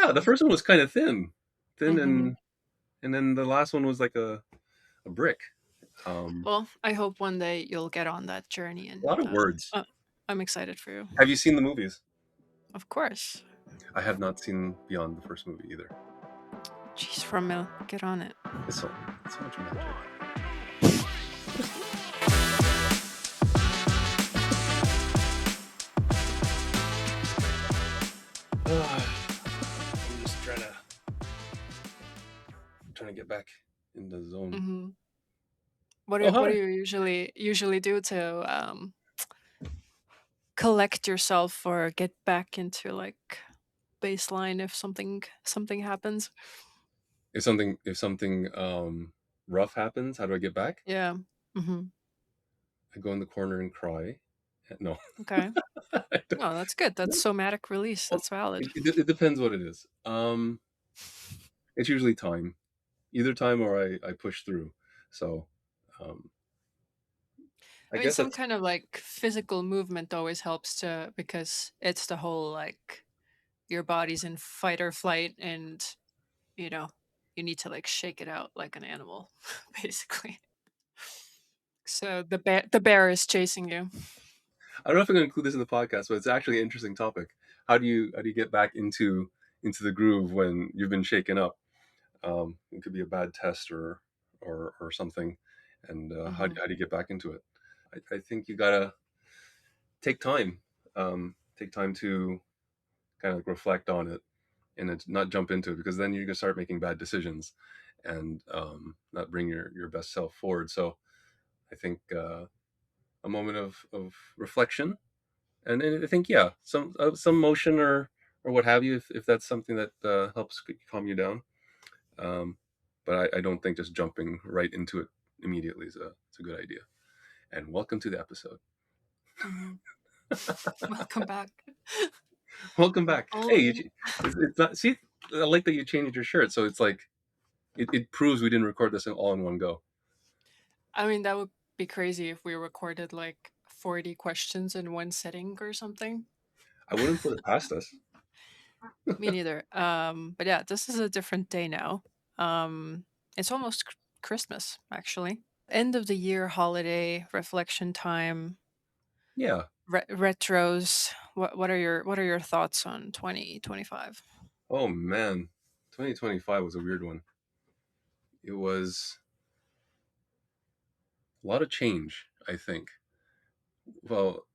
Yeah, the first one was kind of thin, Hmm. and then the last one was like a brick. Um, Well, I hope one day you'll get on that journey, a and lot of words. I'm excited for you. Have you seen the movies? Of course. I have not seen beyond the first movie either. Jeez, Romil, get on it. It's so it's so much magic. I'm just trying to get back in the zone. Hmm. Oh What do hi. you usually do to collect yourself or get back into like baseline if something happens? If something rough happens, how do I get back? Yeah. Hmm. I go in the corner and cry. No, Okay. I don't. No, that's good. That's No. somatic release. Well, That's valid. it depends what it is. It's usually time, either time or I push through. So, um, I I mean, guess some that's kind of like physical movement always helps to because it's the whole like your body's in fight or flight, and you know you need to like shake it out like an animal, basically. So the bear is chasing you. I don't know if I'm going to include this in the podcast, but it's actually an interesting topic. How do you get back into the groove when you've been shaken up? It could be a bad test or something, and Hmm. how do you get back into it? I think you gotta take time, take time to kind of like reflect on it and it's not jump into it because then you're gonna start making bad decisions and not bring your best self forward. So I think a moment of reflection and I think yeah, some motion or what have you if that's something that helps calm you down. Um, but I don't think just jumping right into it immediately is a good idea. And welcome to the episode. Hmm. Welcome back. Welcome back. Hey, Oh, it's not. See, I like that you changed your shirt, so it's like it proves we didn't record this all in one go. I mean, that would be crazy if we recorded like 40 questions in one setting or something. I wouldn't put it past us. Me neither. But yeah, this is a different day now. It's almost Christmas, actually. End of the year holiday reflection time, Yeah. retros. What are your thoughts on 2025? Oh man, 2025 was a weird one. It was a lot of change. I think. Well,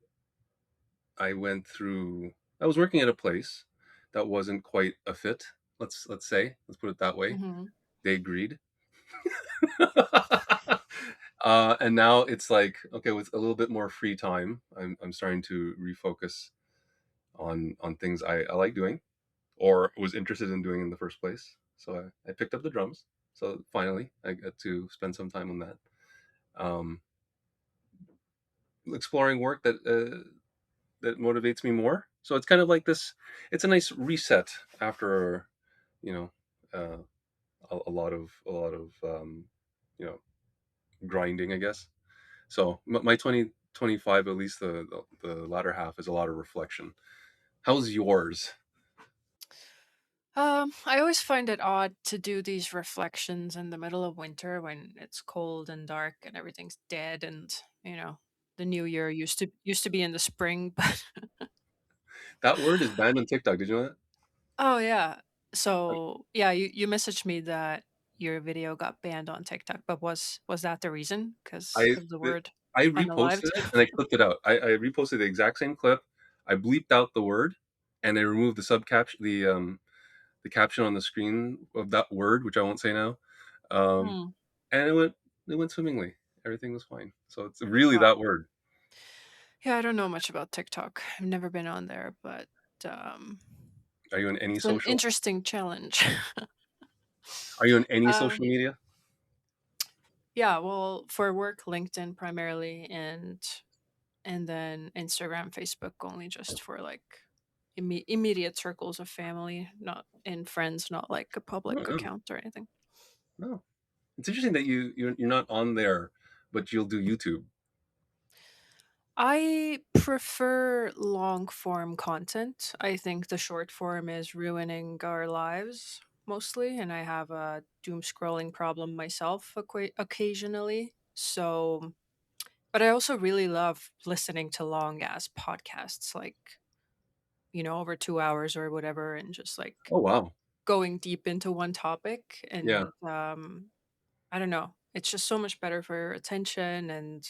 I went through. I was working at a place that wasn't quite a fit. Let's put it that way. Hmm. They agreed. And now it's like okay, with a little bit more free time, I'm starting to refocus on things I like doing or was interested in doing in the first place. So I picked up the drums. So finally, I got to spend some time on that, um, exploring work that motivates me more. So it's kind of like this. It's a nice reset after you know uh, a lot of you know grinding, I guess. So my 2025, at least the latter half, is a lot of reflection. How's yours? I always find it odd to do these reflections in the middle of winter when it's cold and dark and everything's dead, and the new year used to be in the spring, but That word is banned on TikTok. Did you know that? oh yeah. So yeah, you messaged me that your video got banned on TikTok, but was that the reason? Because I of the word I unalived? reposted it and I clipped it out. I reposted the exact same clip. I bleeped out the word and I removed the subcaption, the caption on the screen of that word, which I won't say now. Um, Hmm. and it went swimmingly. Everything was fine. So it's really Wow. that word. Yeah, I don't know much about TikTok. I've never been on there, but um, Are you on any it's an social? interesting challenge. Are you on any social um, media? yeah, well, for work, LinkedIn primarily, and then Instagram, Facebook only just for like immediate circles of family, not in friends, not like a public No, account or anything. no. It's interesting that you're not on there, but you'll do YouTube. I prefer long form content. I think the short form is ruining our lives mostly, and I have a doom scrolling problem myself occasionally. So, but I also really love listening to long ass podcasts, like, over 2 hours or whatever, and just like Oh wow. going deep into one topic. Yeah. And I don't know, it's just so much better for your attention, and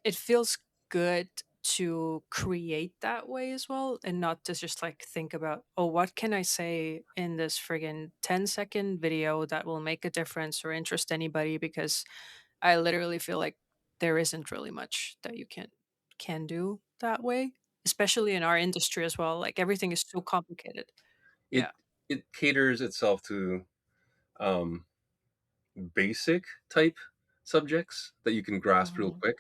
it feels good to create that way as well, and not to just like think about, oh, what can I say in this friggin' 10-second video that will make a difference or interest anybody, because I literally feel like there isn't really much that you can do that way, especially in our industry as well. Like everything is so complicated. It Yeah. it caters itself to um, basic type subjects that you can grasp real Mhm. quick.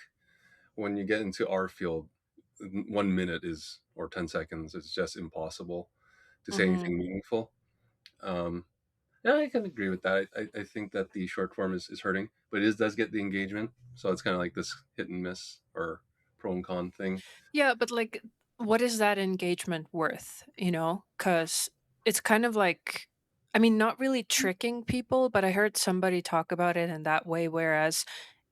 When you get into our field, 1 minute is or 10 seconds is just impossible to say Mhm. anything meaningful. Um, yeah, I can agree with that. I think that the short form is hurting, but it does get the engagement. So it's kind of like this hit and miss or pro and con thing. Yeah, but like, what is that engagement worth? Because it's kind of like, I mean, not really tricking people, but I heard somebody talk about it in that way. Whereas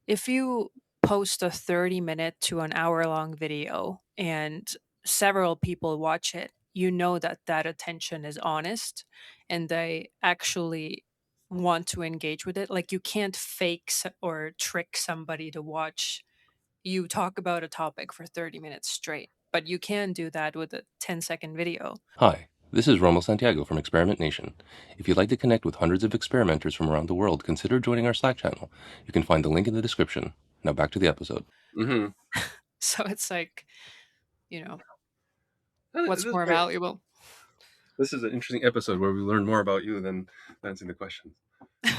if you post a 30-minute to an hour long video and several people watch it, you know that that attention is honest and they actually want to engage with it. Like, you can't fake or trick somebody to watch you talk about a topic for 30 minutes straight, but you can do that with a 10-second video. Hi, this is Romo Santiago from Experiment Nation. If you'd like to connect with hundreds of experimenters from around the world, consider joining our Slack channel. You can find the link in the description. Now back to the episode. Hmm. So it's like, you know, At what's this more point, valuable? this is an interesting episode where we learn more about you than answering the questions.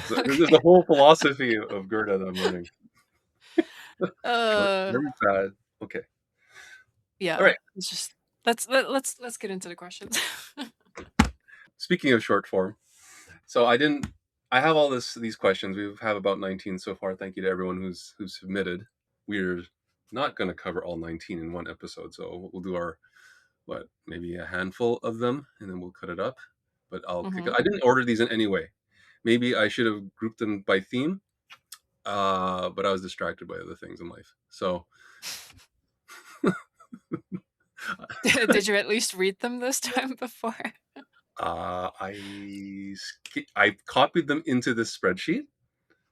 So this is Okay. the whole philosophy of Gerda that I'm learning. Short, Uh very bad. Okay. All yeah, right. it's just let's get into the questions. Speaking of short form, so I didn't. I have all these questions. We have about 19 so far. Thank you to everyone who's submitted. We're not going to cover all 19 in one episode, so we'll do our what maybe a handful of them, and then we'll cut it up. But I'll kick it. Mhm. I didn't order these in any way. Maybe I should have grouped them by theme, but I was distracted by other things in life. So Did you at least read them this time before? I copied them into this spreadsheet,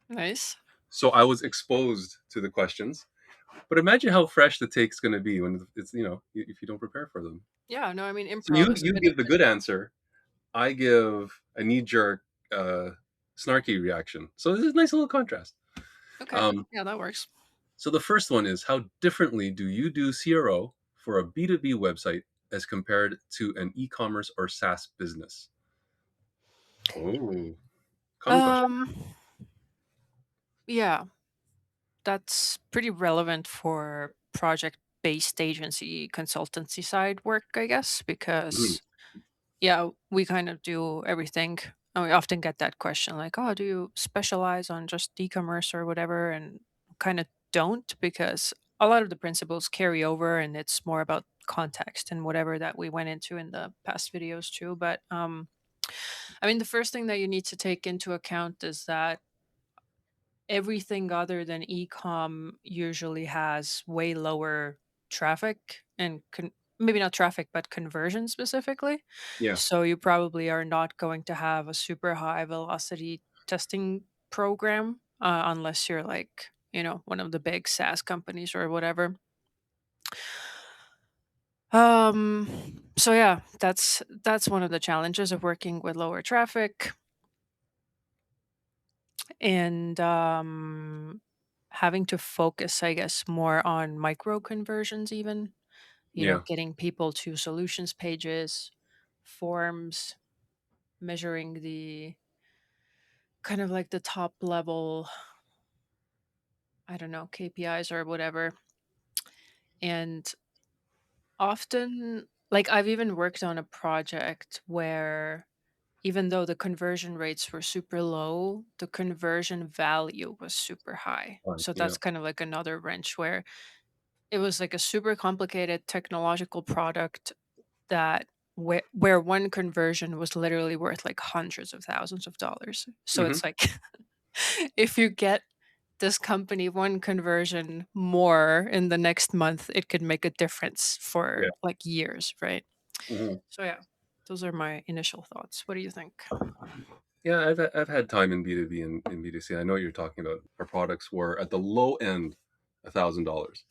Nice. so I was exposed to the questions. But imagine how fresh the take's going to be when it's if you don't prepare for them. Yeah, no, I mean, So improv you is a you good give the good addition. answer, I give a knee jerk, snarky reaction. So this is a nice little contrast. Okay. Um, Yeah, that works. so the first one is, how differently do you do CRO for a B2B website as compared to an e-commerce or SaaS business? Oh, common question. Um, yeah, that's pretty relevant for project-based agency consultancy side work, I guess, Mhm. because yeah, we kind of do everything. And we often get that question like, oh, do you specialize on just e-commerce or whatever? And kind of don't, because a lot of the principles carry over and it's more about context and whatever that we went into in the past videos too. But I mean, the first thing that you need to take into account is that everything other than e-com usually has way lower traffic and maybe not traffic, but conversion specifically. Yeah. So you probably are not going to have a super high velocity testing program unless you're like, one of the big SaaS companies or whatever. So yeah, that's one of the challenges of working with lower traffic, and having to focus, I guess, more on micro conversions, even, Yeah. getting people to solutions pages, forms, measuring the kind of like the top level, I don't know, KPIs or whatever. And often, like, I've even worked on a project where even though the conversion rates were super low, the conversion value was super high. So Yeah. that's kind of like another wrench where it was like a super complicated technological product that where one conversion was literally worth like hundreds of thousands of dollars. So Hmm. it's like if you get this company one conversion more in the next month, it could make a difference Yeah. for like years, right? Hmm. So yeah, those are my initial thoughts. What do you think? Yeah, I've had time in B2B and in B2C. I know what you're talking about. Our products were at the low end $1,000.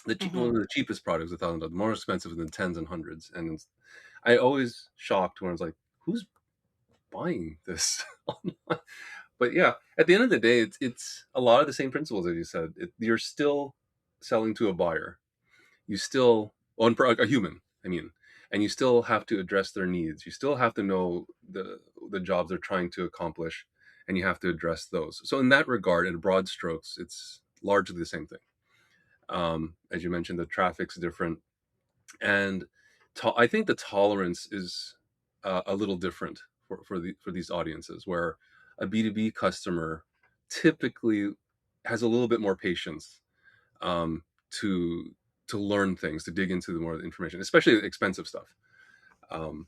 One Mm-hmm. of the cheapest products $1,000, more expensive than tens and hundreds. And I always shocked when I was like, who's buying this online? But yeah, at the end of the day, it's a lot of the same principles as you said. You're still selling to a buyer. You still on a human, I mean, and you still have to address their needs. You still have to know the jobs they're trying to accomplish, and you have to address those. So in that regard, in broad strokes, it's largely the same thing. As you mentioned, the traffic's different, and I think the tolerance is a little different for these audiences, where a B2B customer typically has a little bit more patience um, to to learn things, to dig into the more information, especially expensive stuff. Um,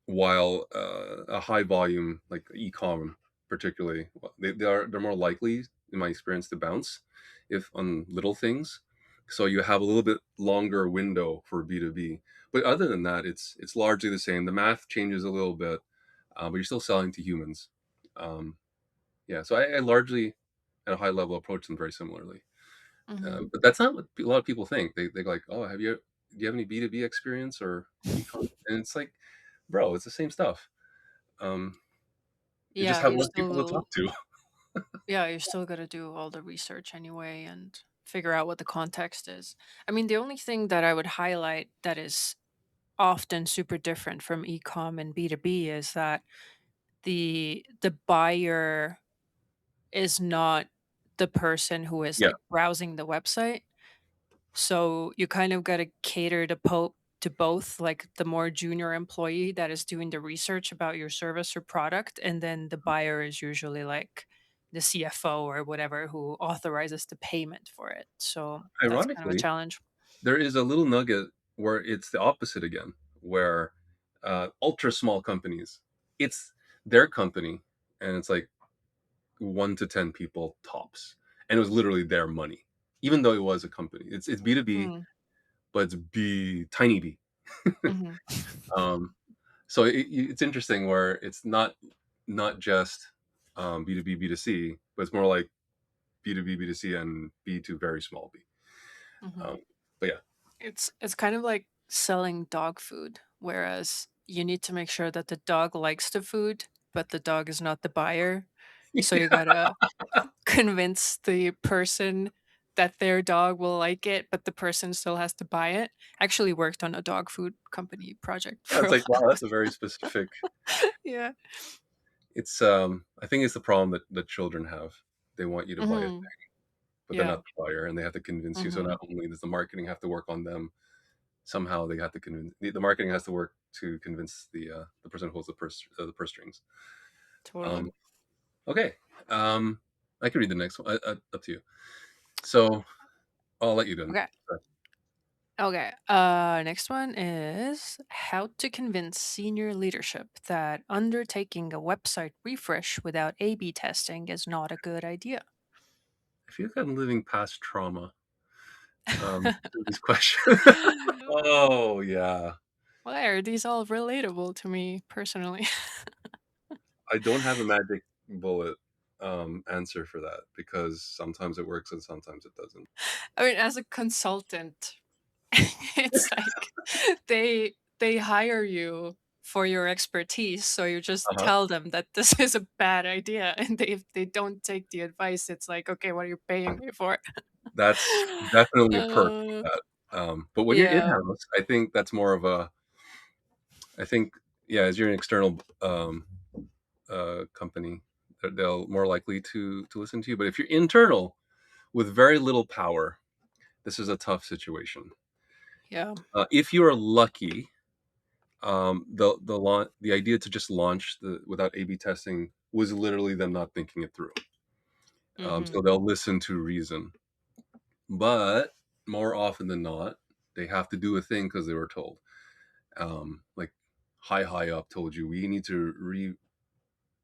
while a high volume like e-com, particularly, they're more likely, in my experience, to bounce if on little things. So you have a little bit longer window for B2B. But other than that, it's largely the same. The math changes a little bit, but you're still selling to humans. Um, yeah, so I largely, at a high level, approach them very similarly. Mm-hmm. But that's not what a lot of people think. They go like, "Oh, do you have any B2B experience or econ?" And it's like, bro, it's the same stuff. Um, you just Yeah, have you less people to still talk to. yeah, you still got to do all the research anyway and figure out what the context is. I mean, the only thing that I would highlight that is often super different from ecom and B2B is that the buyer is not the person who is Yeah, like browsing the website. So you kind of got to cater to both, like the more junior employee that is doing the research about your service or product, and then the buyer is usually like the CFO or whatever who authorizes the payment for it. So that's kind of a ironically, challenge. there is a little nugget where it's the opposite again, where ultra small companies, it's their company, and it's like 1 to 10 people tops, and it was literally their money, even though it was a company. It's B2B, Mm, but it's B tiny B. mhm, Um, so it's interesting where it's not just B2B B2C, but it's more like B2B B2C and B to very small b. mhm. Um, but yeah, It's kind of like selling dog food, whereas you need to make sure that the dog likes the food, but the dog is not the buyer. So you gotta convince the person that their dog will like it, but the person still has to buy it. Actually worked on a dog food company project yeah, for it's a like wow, while. that's a very specific. Yeah. It's I think it's the problem that children have. They want you to buy it, Mhm. but they're Yeah. not the buyer, and they have to convince you. So Mhm. not only does the marketing have to work on them, somehow they have to convince the marketing has to work to convince the person who holds the purse strings. Totally. Um, okay, I can read the next one. Up to you. So I'll let you do Okay. it. Okay. Next one is how to convince senior leadership that undertaking a website refresh without A/B testing is not a good idea. I feel like I'm living past trauma through these questions. Oh yeah, Why are these all relatable to me personally? I don't have a magic bullet answer for that because sometimes it works and sometimes it doesn't. I mean, as a consultant, it's like they hire you for your expertise, so you just Uh-huh. tell them that this is a bad idea, and if they don't take the advice, it's like, okay, what are you paying me for? That's definitely a perk uh, of that. But when you're yeah, in-house, I think that's more of a. I think yeah, as you're an external company, they'll more likely to listen to you. But if you're internal with very little power, this is a tough situation. yeah. If you are lucky, The idea to just launch the without A/B testing was literally them not thinking it through. Mm-hmm. So they'll listen to reason, but more often than not, they have to do a thing because they were told. Like high up told you we need to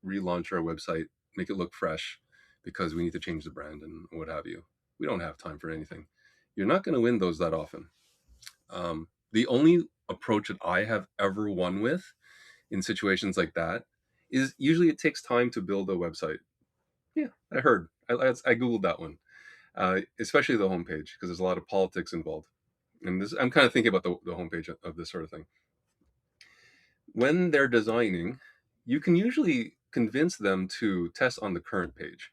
relaunch our website, make it look fresh because we need to change the brand and what have you. We don't have time for anything. You're not going to win those that often. The only approach that I have ever won with in situations like that is usually it takes time to build a website. Yeah, I heard. I googled that one, especially the homepage because there's a lot of politics involved. And this, I'm kind of thinking about the homepage of this sort of thing. When they're designing, you can usually convince them to test on the current page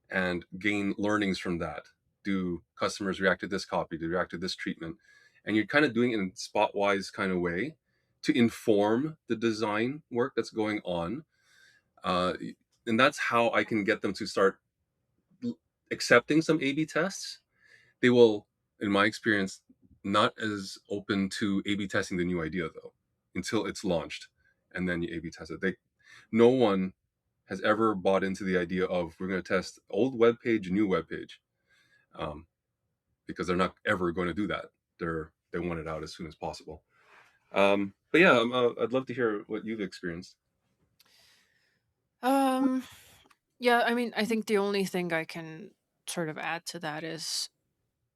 and gain learnings from that. Do customers react to this copy? Do they react to this treatment? And you're kind of doing it in spot-wise kind of way to inform the design work that's going on. Uh, and that's how I can get them to start accepting some A/B tests. They will, in my experience, not as open to A/B testing the new idea though, until it's launched, and then you A/B test it. No one has ever bought into the idea of we're going to test old web page, new web page, um, because they're not ever going to do that. They want it out as soon as possible. But yeah, I'd love to hear what you've experienced. Um, yeah, I mean, I think the only thing I can sort of add to that is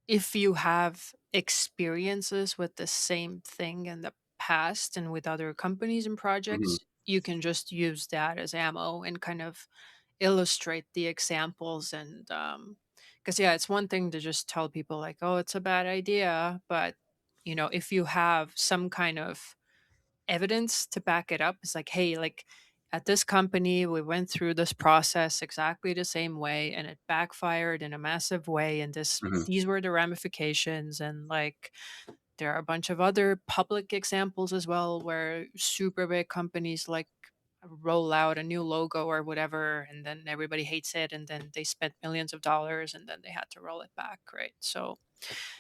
if you have experiences with the same thing in the past and with other companies and Hmm. projects, you can just use that as ammo and kind of illustrate the examples. And because yeah, it's one thing to just tell people like, oh, it's a bad idea, but if you have some kind of evidence to back it up, it's like, hey, like at this company we went through this process exactly the same way and it backfired in a massive way, and Hmm. these were the ramifications. And like there are a bunch of other public examples as well where super big companies like roll out a new logo or whatever, and then everybody hates it, and then they spent millions of dollars and then they had to roll it back, right? So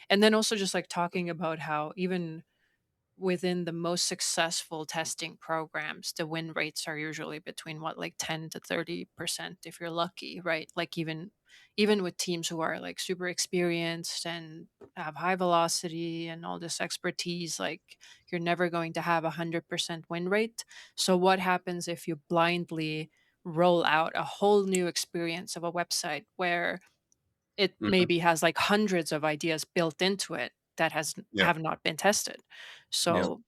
and then also just like talking about how even within the most successful testing programs, the win rates are usually between what, like 10 to 30% if you're lucky, right? Like even with teams who are like super experienced and have high velocity and all this expertise, like you're never going to have 100% win rate. So what happens if you blindly roll out a whole new experience of a website where it Hmm. maybe has like hundreds of ideas built into it that Yeah, have not been tested? yeah. So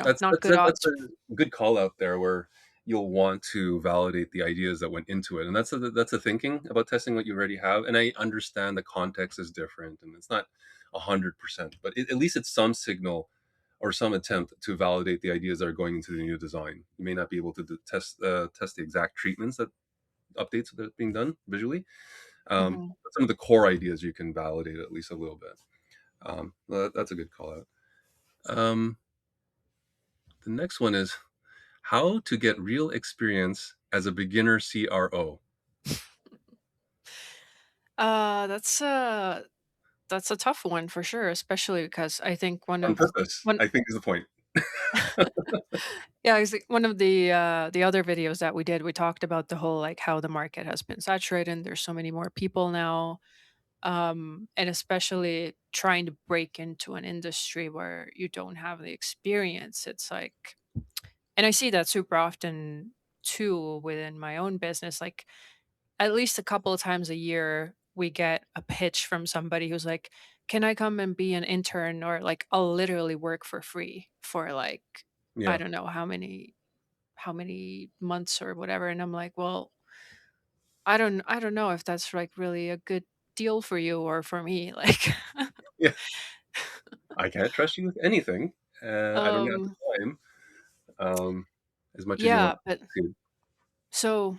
That's not that's good a, that's odds. a good call out there where you'll want to validate the ideas that went into it, and that's a thinking about testing what you already have. And I understand the context is different, and it's not 100%, but at least it's some signal or some attempt to validate the ideas that are going into the new design. You may not be able to test the exact treatments that updates that are being done visually. Mhm. But some of the core ideas you can validate at least a little bit. That's a good call out. Um, the next one is how to get real experience as a beginner CRO Uh, that's a that's a tough one for sure, especially because I think on purpose, one I think is the point. yeah, one of the other videos that we did, we talked about the whole like how the market has been saturated and there's so many more people now. And especially trying to break into an industry where you don't have the experience. It's like, and I see that super often too within my own business. Like at least a couple of times a year we get a pitch from somebody who's like, can I come and be an intern, or like I'll literally work for free for like I Yeah, don't know how many months or whatever. And I'm like, well, I don't know if that's like really a good deal for you or for me. Like yeah. I can't trust you with anything. I don't have um the time, um, as much as you want yeah, but to. so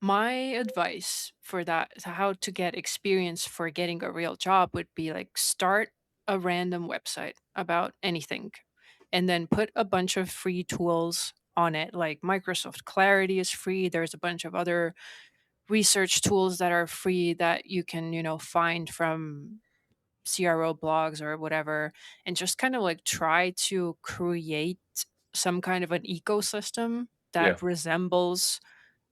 my advice for that, to how to get experience for getting a real job, would be like start a random website about anything and then put a bunch of free tools on it. Like Microsoft Clarity is free. There's a bunch of other research tools that are free that you can, find from CRO blogs or whatever, and just kind of like try to create some kind of an ecosystem Yeah. that resembles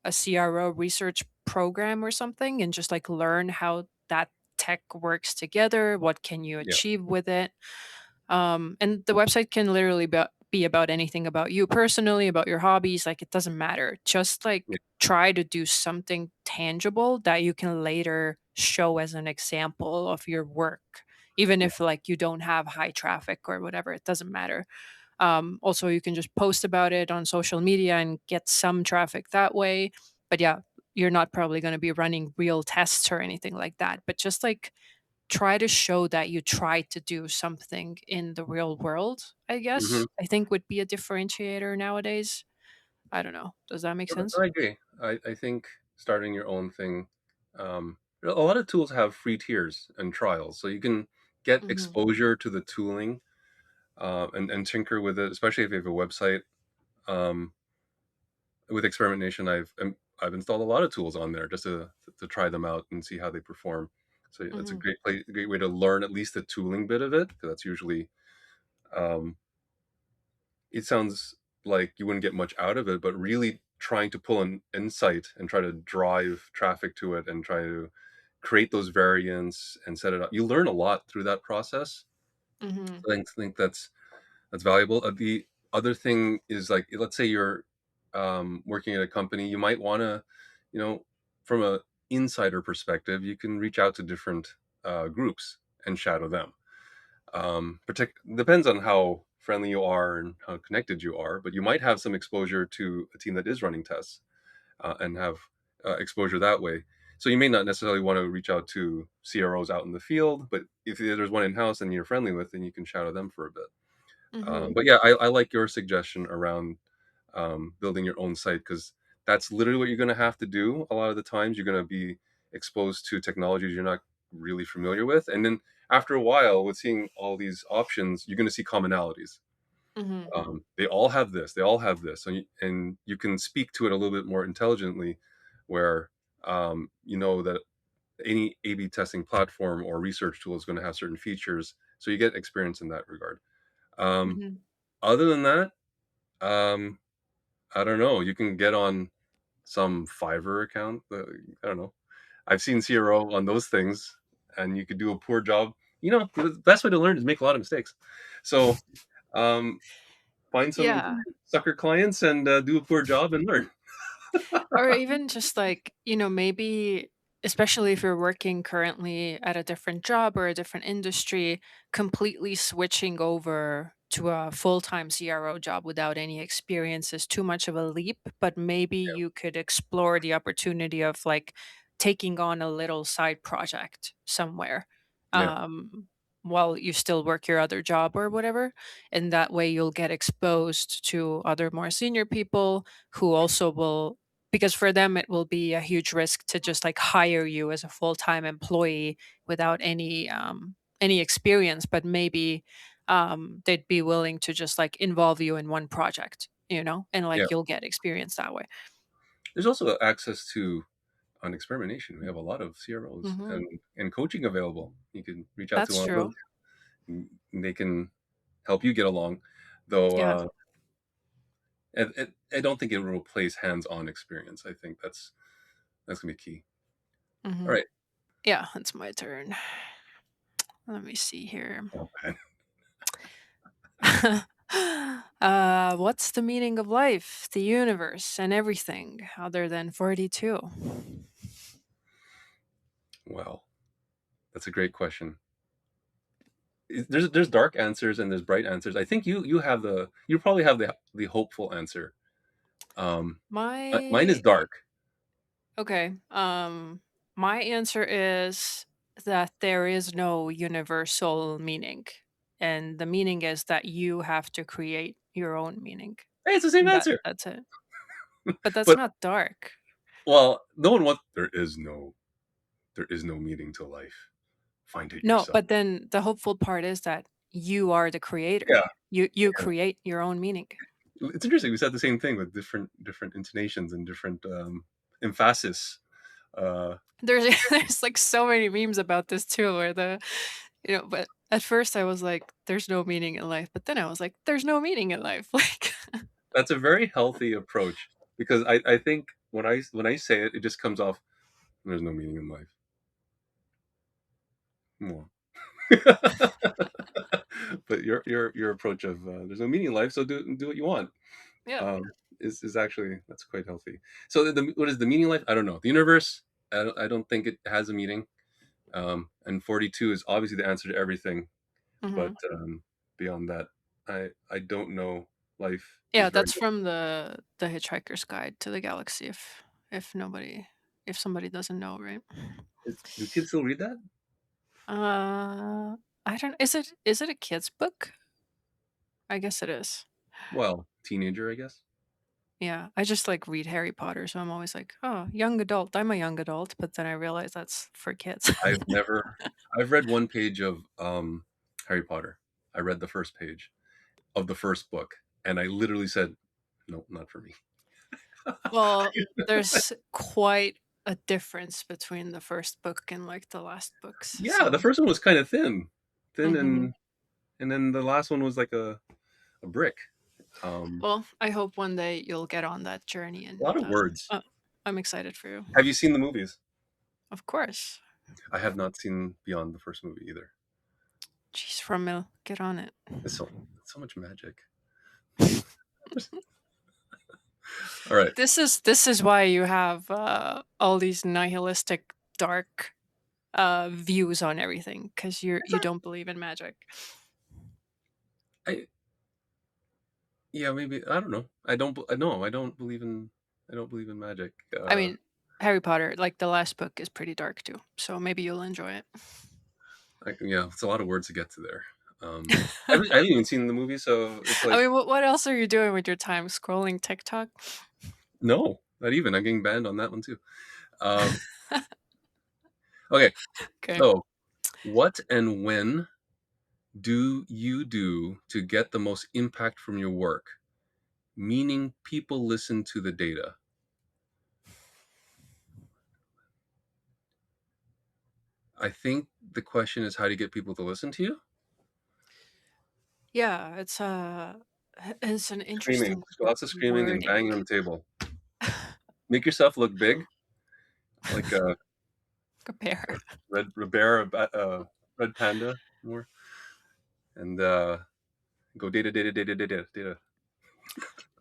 a CRO research program or something, and just like learn how that tech works together. What can you Yeah. achieve with it? And the website can literally be about anything about you personally, about your hobbies. Like it doesn't matter. Just Yeah. like try to do something tangible that you can later show as an example of your work, even Yeah. if like you don't have high traffic or whatever. It doesn't matter. Also, you can just post about it on social media and get some traffic that way. But yeah, you're not probably going to be running real tests or anything like that. But just like try to show that you tried to do something in the real world, I Hmm. guess, I think would be a differentiator nowadays. I don't know. Does that make sense? I agree. I think starting your own thing, a lot of tools have free tiers and trials, so you can get Mhm. exposure to the tooling, and tinker with it, especially if you have a website. Um, with experimentation, I've installed a lot of tools on there just to try them out and see how they perform. So it's a Mhm. great way to learn at least the tooling bit of it, because that's usually, um, it sounds like you wouldn't get much out of it, but really trying to pull an insight and try to drive traffic to it and try to create those variants and set it up. You learn a lot through that process. Mhm. So I think that's valuable. The other thing is, like, let's say you're, working at a company, you might want to, you know, from a insider perspective, you can reach out to different groups and shadow them. Depends on how friendly you are and how connected you are, but you might have some exposure to a team that is running tests, and have exposure that way. So you may not necessarily want to reach out to CROs out in the field, but if there's one in house and you're friendly with, then you can shadow them for a bit. Mhm. But yeah, I like your suggestion around, building your own site, because that's literally what you're going to have to do. A lot of the times, you're going to be exposed to technologies you're not really familiar with, and then after a while, with seeing all these options, you're going to see commonalities. Mhm. They all have this. They all have this, and you can speak to it a little bit more intelligently, where, you know that any A/B testing platform or research tool is going to have certain features, so you get experience in that regard. Um, Mhm. Other than that, um, I don't know. You can get on some Fiverr account. I don't know. I've seen CRO on those things, and you could do a poor job. The best way to learn is make a lot of mistakes. So, um, find some Yeah. sucker clients and do a poor job and learn. Or even just like, maybe especially if you're working currently at a different job or a different industry, completely switching over to a full-time CRO job without any experience is too much of a leap, but maybe you could explore the opportunity of like taking on a little side project somewhere. Yeah, Um while you still work your other job or whatever, and that way you'll get exposed to other more senior people who also will, because for them it will be a huge risk to just like hire you as a full-time employee without any experience, but maybe they'd be willing to just like involve you in one project, and yeah. like you'll get experience that way. There's also access to, on experimentation. We have a lot of CROs Hmm. and coaching available. You can reach out to That's one of those, true. and they can help you get along. Though, Yeah. I don't think it will replace hands-on experience. I think that's gonna be key. All Hmm. right. Yeah, it's my turn. Let me see here. Oh, man. What's the meaning of life, the universe, and everything other than 42? Well, that's a great question. There's dark answers and there's bright answers. I think you probably have the hopeful answer. Um, Mine is My dark. Okay. My answer is that there is no universal meaning. And the meaning is that you have to create your own meaning. Hey, it's the same And answer. that's it. But that's But, not dark. well, no one wants. There is no meaning to life. Find it No, yourself. but then the hopeful part is that you are the creator. Yeah, You yeah. create your own meaning. It's interesting. We said the same thing with different intonations and different, emphasis. Uh, There's there's like so many memes about this too, where the But at first I was like, there's no meaning in life. But then I was like, there's no meaning in life. Like, That's a very healthy approach because I think when I say it, it just comes off. There's no meaning in life. Well, but your approach of there's no meaning in life, so do what you want. yeah. Um, is actually that's quite healthy. So what is the meaning of life? I don't know. The universe. I don't think it has a meaning. And 42 is obviously the answer to everything. But Hmm. beyond that, I don't know. Life Yeah, is very. that's from the Hitchhiker's Guide to the Galaxy. If somebody doesn't know, right? Do kids still read that? Uh, I don't. Is it a kid's book? I guess it is. Well, teenager, I guess. Yeah, I just like read Harry Potter, so I'm always like, oh, young adult. I'm a young adult, but then I realize that's for kids. I've never. I've read one page of Harry Potter. I read the first page of the first book, and I literally said, "No, not for me." Well, there's quite a difference between the first book and like the last books. Yeah, the So, first one was kind of thin, hmm, and then the last one was like a brick. Um, well, I hope one day you'll get on that journey, a lot and of words. I'm excited for you. Have you seen the movies? Of course. I have not seen beyond the first movie either. Jeez, Romil, get on it. It's so much magic. All right. This is why you have all these nihilistic, dark views on everything, because you don't believe in magic. I Yeah, maybe I don't know. I don't. No, I don't believe in. I don't believe in magic. I mean, Harry Potter, like the last book, is pretty dark too. So maybe you'll enjoy it. Yeah, it's a lot of words to get to there. I haven't even seen the movie, so it's I like mean, what else are you doing with your time? Scrolling TikTok? no, not even. I'm getting banned on that one too. Um, okay, Okay. so what and when do you do to get the most impact from your work? Meaning, people listen to the data. I think the question is how do you get people to listen to you? Yeah, it's an Screaming, interesting lots of screaming and wording. banging on the table. Make yourself look big, like Compare. red bear, red panda, more, and go data, data, data, data, data.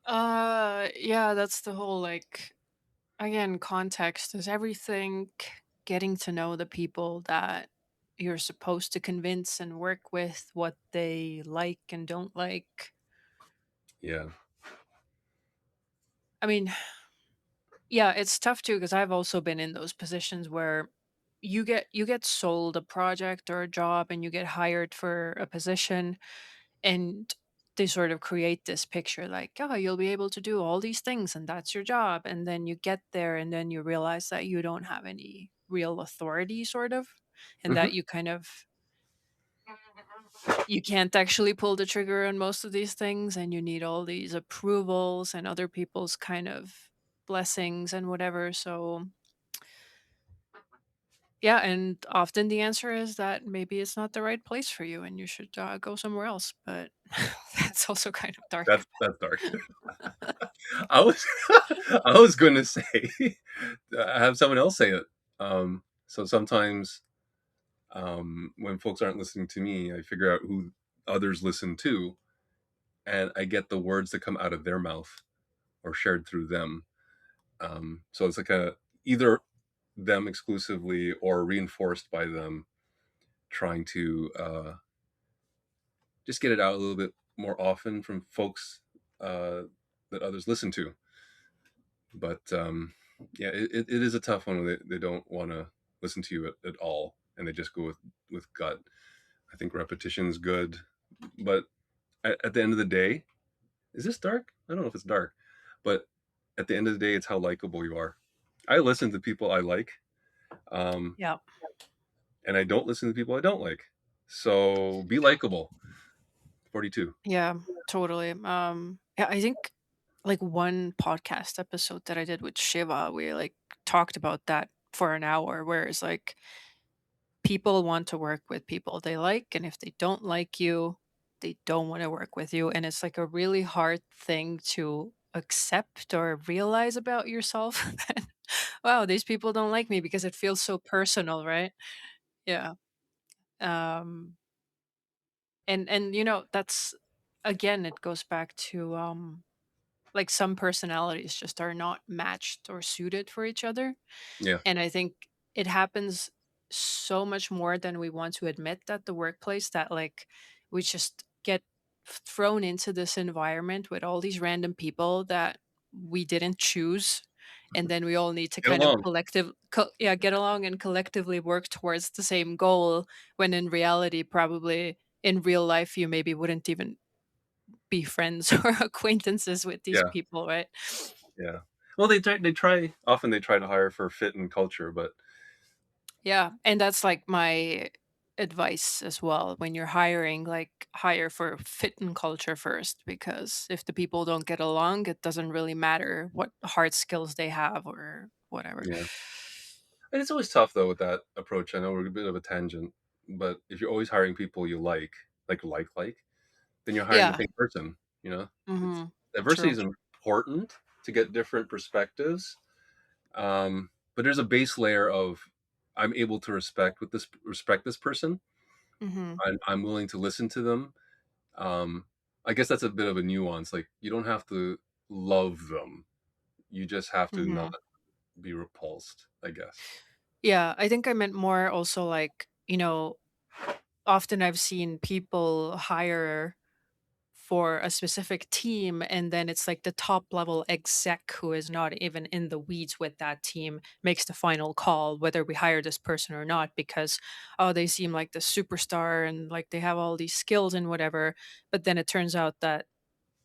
Yeah, that's the whole like, again, context is everything. Getting to know the people that you're supposed to convince and work with, what they like and don't like. Yeah. I mean, yeah, it's tough too because I've also been in those positions where you get sold a project or a job and you get hired for a position, and they sort of create this picture like, oh, you'll be able to do all these things and that's your job, and then you get there and then you realize that you don't have any real authority, sort of, and Hmm. that you can't actually pull the trigger on most of these things, and you need all these approvals and other people's kind of blessings and whatever. So yeah, and often the answer is that maybe it's not the right place for you and you should go somewhere else, but that's also kind of dark. That's dark. I was I was going to say have someone else say it. So sometimes when folks aren't listening to me, I figure out who others listen to, and I get the words that come out of their mouth or shared through them. So it's like a either them exclusively or reinforced by them, trying to just get it out a little bit more often from folks uh, that others listen to. But yeah, it is a tough one when they don't want to listen to you at all, and they just go with gut. I think repetition is good, but at the end of the day, is this dark? I don't know if it's dark, but at the end of the day, it's how likable you are. I listen to people I like, um, Yeah. and I don't listen to people I don't like. So be likable. 42. Yeah, totally. Yeah, I think like one podcast episode that I did with Shiva, we like talked about that for an hour, where it's like people want to work with people they like, and if they don't like you, they don't want to work with you. And it's like a really hard thing to accept or realize about yourself that, wow, these people don't like me, because it feels so personal, right? Yeah. Um and that's, again, it goes back to like some personalities just are not matched or suited for each other. Yeah. And I think it happens so much more than we want to admit at the workplace, that like we just get thrown into this environment with all these random people that we didn't choose. And then we all need to Get kind of along. get along and collectively work towards the same goal, when in reality, probably in real life, you maybe wouldn't even be friends or acquaintances with these Yeah. people, right? Yeah. Well, they try to hire for fit and culture, but Yeah, and that's like my advice as well. When you're hiring, like hire for fit and culture first, because if the people don't get along, it doesn't really matter what hard skills they have or whatever. yeah. And it's always tough though with that approach. I know we're a bit of a tangent, but if you're always hiring people you like, then you're hiring the Yeah. same person. You know, it's Mm-hmm. diversity True. is important to get different perspectives. But there's a base layer of I'm able to respect this person. Mm-hmm. I'm willing to listen to them. Um, I guess that's a bit of a nuance. Like you don't have to love them. You just have to Mm-hmm. not be repulsed, I guess. Yeah, I think I meant more also like, often I've seen people hire for a specific team, and then it's like the top level exec who is not even in the weeds with that team makes the final call whether we hire this person or not, because, oh, they seem like the superstar and like they have all these skills and whatever. But then it turns out that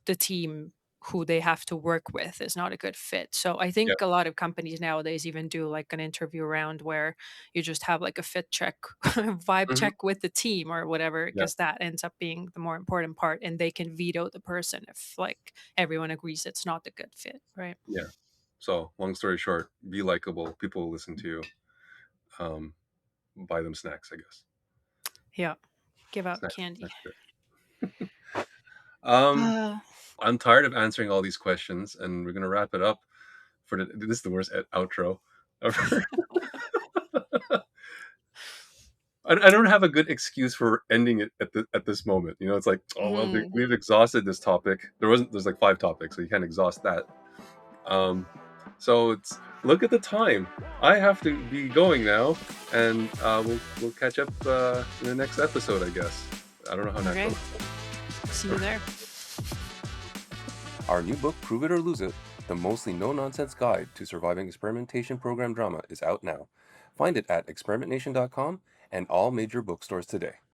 the team who they have to work with is not a good fit. So I Yeah. think a lot of companies nowadays even do like an interview round where you just have like a fit check, vibe Hmm. check with the team or whatever, Yeah. because that ends up being the more important part, and they can veto the person if like everyone agrees it's not a good fit, right? Yeah. So, long story short, be likable. People will listen to you. Um, buy them snacks, I guess. Yeah. Give out Snacks, candy. snacks are good. Um, Uh, I'm tired of answering all these questions, and we're gonna wrap it up. This is the worst outro ever. I don't have a good excuse for ending it at this moment. You know, it's like, oh well, mhm. we've exhausted this topic. There's like 5 topics, so you can't exhaust that. Um, so it's look at the time. I have to be going now, and we'll catch up in the next episode, I guess. I don't know how that Okay. goes. See you there. Our new book, Prove It or Lose It, the mostly no-nonsense guide to surviving experimentation program drama, is out now. Find it at experimentnation.com and all major bookstores today.